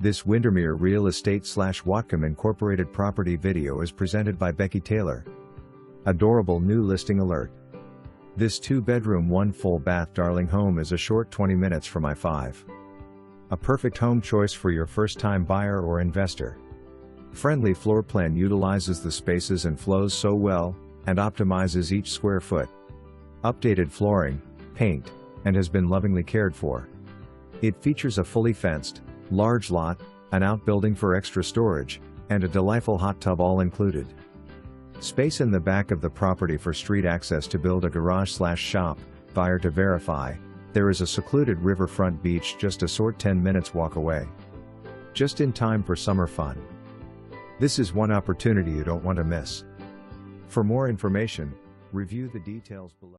This Windermere Real Estate / Whatcom Incorporated property video is presented by Becky Taylor. Adorable new listing alert. This 2-bedroom 1 full bath darling home is a short 20 minutes from I-5. A perfect home choice for your first-time buyer or investor. Friendly floor plan utilizes the spaces and flows so well, and optimizes each square foot. Updated flooring, paint, and has been lovingly cared for. It features a fully fenced, large lot, an outbuilding for extra storage, and a delightful hot tub all included. Space in the back of the property for street access to build a garage/shop. Buyer to verify, there is a secluded riverfront beach just a short 10 minutes walk away. Just in time for summer fun. This is one opportunity you don't want to miss. For more information, review the details below.